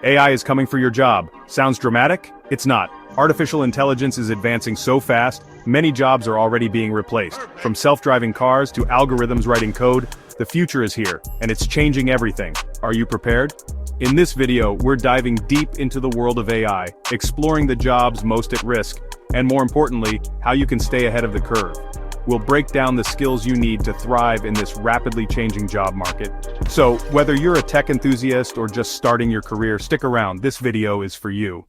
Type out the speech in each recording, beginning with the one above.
AI is coming for your job. Sounds dramatic? It's not. Artificial intelligence is advancing so fast, many jobs are already being replaced. From self-driving cars to algorithms writing code, the future is here, and it's changing everything. Are you prepared? In this video, we're diving deep into the world of AI, exploring the jobs most at risk, and more importantly, how you can stay ahead of the curve. We'll break down the skills you need to thrive in this rapidly changing job market. So, whether you're a tech enthusiast or just starting your career, stick around, this video is for you.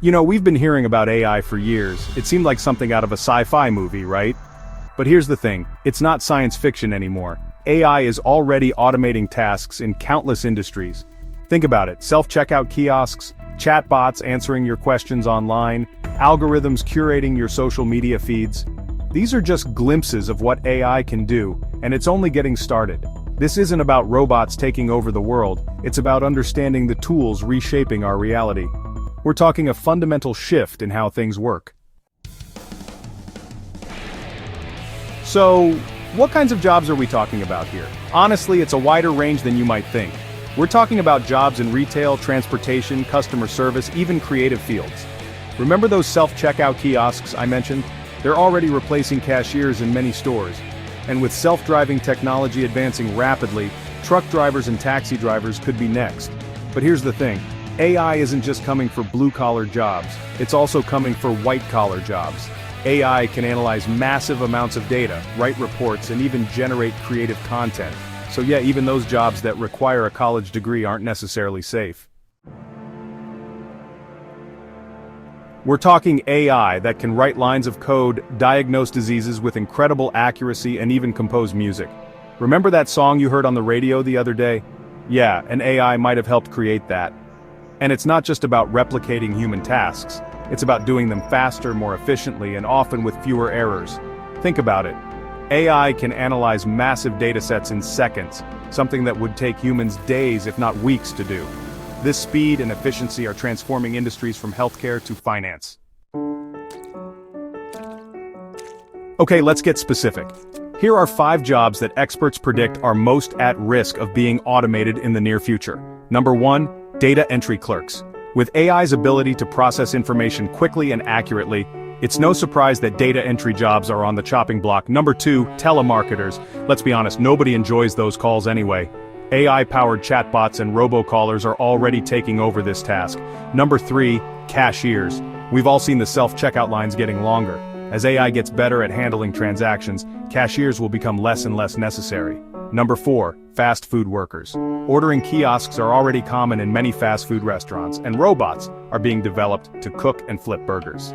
You know, we've been hearing about AI for years. It seemed like something out of a sci-fi movie, right? But here's the thing, it's not science fiction anymore. AI is already automating tasks in countless industries. Think about it, self-checkout kiosks, chatbots answering your questions online, algorithms curating your social media feeds. These are just glimpses of what AI can do, and it's only getting started. This isn't about robots taking over the world, it's about understanding the tools reshaping our reality. We're talking a fundamental shift in how things work. So, what kinds of jobs are we talking about here? Honestly, it's a wider range than you might think. We're talking about jobs in retail, transportation, customer service, even creative fields. Remember those self-checkout kiosks I mentioned? They're already replacing cashiers in many stores. And with self-driving technology advancing rapidly, truck drivers and taxi drivers could be next. But here's the thing, AI isn't just coming for blue-collar jobs, it's also coming for white-collar jobs. AI can analyze massive amounts of data, write reports, and even generate creative content. So yeah, even those jobs that require a college degree aren't necessarily safe. We're talking AI that can write lines of code, diagnose diseases with incredible accuracy, and even compose music. Remember that song you heard on the radio the other day? Yeah, an AI might have helped create that. And it's not just about replicating human tasks, it's about doing them faster, more efficiently, and often with fewer errors. Think about it. AI can analyze massive datasets in seconds, something that would take humans days if not weeks to do. This speed and efficiency are transforming industries from healthcare to finance. Okay, let's get specific. Here are 5 jobs that experts predict are most at risk of being automated in the near future. Number 1, data entry clerks. With AI's ability to process information quickly and accurately, it's no surprise that data entry jobs are on the chopping block. Number 2, telemarketers. Let's be honest, nobody enjoys those calls anyway. AI-powered chatbots and robocallers are already taking over this task. Number 3, cashiers. We've all seen the self-checkout lines getting longer. As AI gets better at handling transactions, cashiers will become less and less necessary. Number 4, fast food workers. Ordering kiosks are already common in many fast food restaurants, and robots are being developed to cook and flip burgers.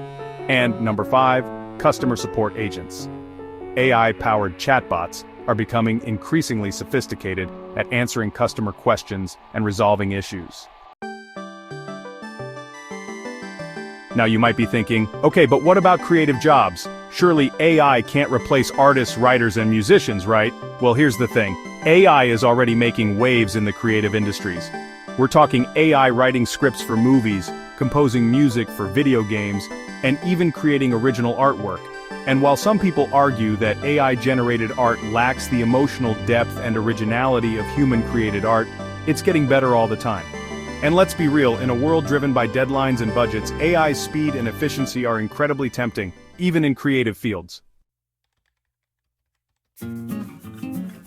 And number 5, customer support agents. AI-powered chatbots are becoming increasingly sophisticated at answering customer questions and resolving issues. Now you might be thinking, okay, but what about creative jobs? Surely AI can't replace artists, writers, and musicians, right? Well, here's the thing. AI is already making waves in the creative industries. We're talking AI writing scripts for movies, composing music for video games, and even creating original artwork. And while some people argue that AI-generated art lacks the emotional depth and originality of human-created art, it's getting better all the time. And let's be real, in a world driven by deadlines and budgets, AI's speed and efficiency are incredibly tempting, even in creative fields.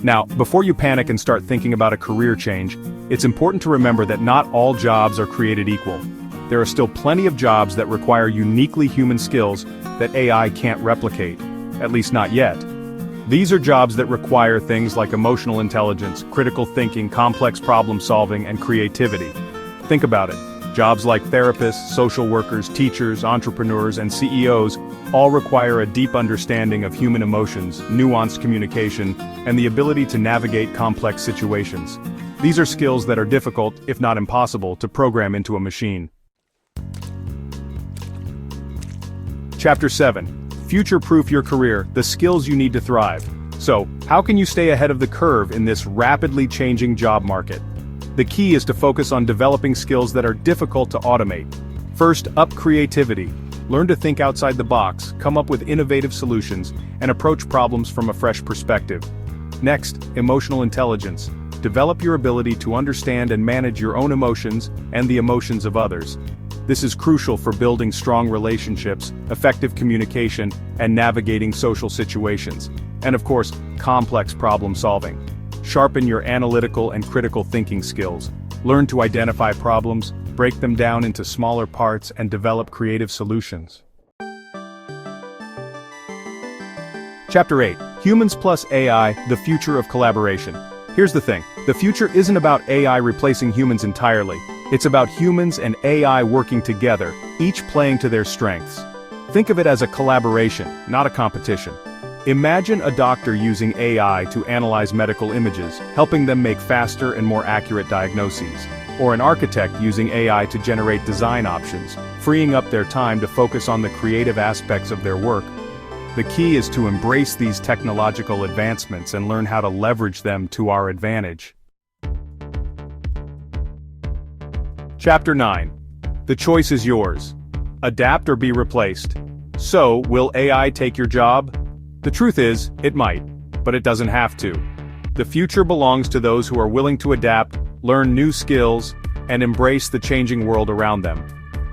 Now, before you panic and start thinking about a career change, it's important to remember that not all jobs are created equal. There are still plenty of jobs that require uniquely human skills that AI can't replicate, at least not yet. These are jobs that require things like emotional intelligence, critical thinking, complex problem solving, and creativity. Think about it. Jobs like therapists, social workers, teachers, entrepreneurs, and CEOs all require a deep understanding of human emotions, nuanced communication, and the ability to navigate complex situations. These are skills that are difficult, if not impossible, to program into a machine. Chapter 7. Future-proof your career, the skills you need to thrive. So, how can you stay ahead of the curve in this rapidly changing job market? The key is to focus on developing skills that are difficult to automate. First, up creativity. Learn to think outside the box, come up with innovative solutions, and approach problems from a fresh perspective. Next, emotional intelligence. develop your ability to understand and manage your own emotions and the emotions of others. This is crucial for building strong relationships, effective communication, and navigating social situations. And of course, complex problem solving. Sharpen your analytical and critical thinking skills. Learn to identify problems, break them down into smaller parts, and develop creative solutions. Chapter 8. Humans plus AI, the future of collaboration. Here's the thing, the future isn't about AI replacing humans entirely. It's about humans and AI working together, each playing to their strengths. Think of it as a collaboration, not a competition. Imagine a doctor using AI to analyze medical images, helping them make faster and more accurate diagnoses. Or an architect using AI to generate design options, freeing up their time to focus on the creative aspects of their work. The key is to embrace these technological advancements and learn how to leverage them to our advantage. Chapter 9. The choice is yours. Adapt or be replaced. So, will AI take your job? The truth is, it might, but it doesn't have to. The future belongs to those who are willing to adapt, learn new skills, and embrace the changing world around them.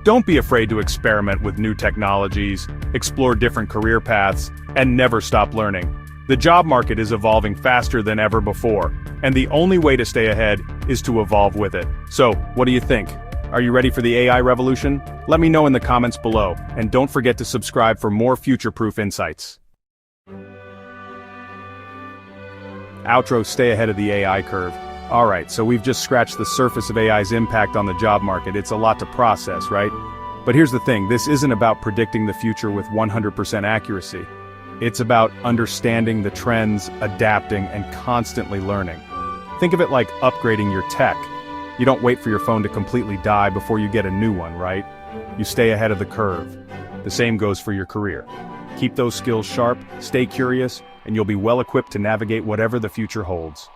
Don't be afraid to experiment with new technologies, explore different career paths, and never stop learning. The job market is evolving faster than ever before, and the only way to stay ahead is to evolve with it. So, what do you think? Are you ready for the AI revolution? Let me know in the comments below, and don't forget to subscribe for more future-proof insights. Outro: stay ahead of the AI curve. Alright, so we've just scratched the surface of AI's impact on the job market. It's a lot to process, right? But here's the thing, this isn't about predicting the future with 100% accuracy. It's about understanding the trends, adapting, and constantly learning. Think of it like upgrading your tech. You don't wait for your phone to completely die before you get a new one, right? You stay ahead of the curve. The same goes for your career. Keep those skills sharp, stay curious, and you'll be well equipped to navigate whatever the future holds.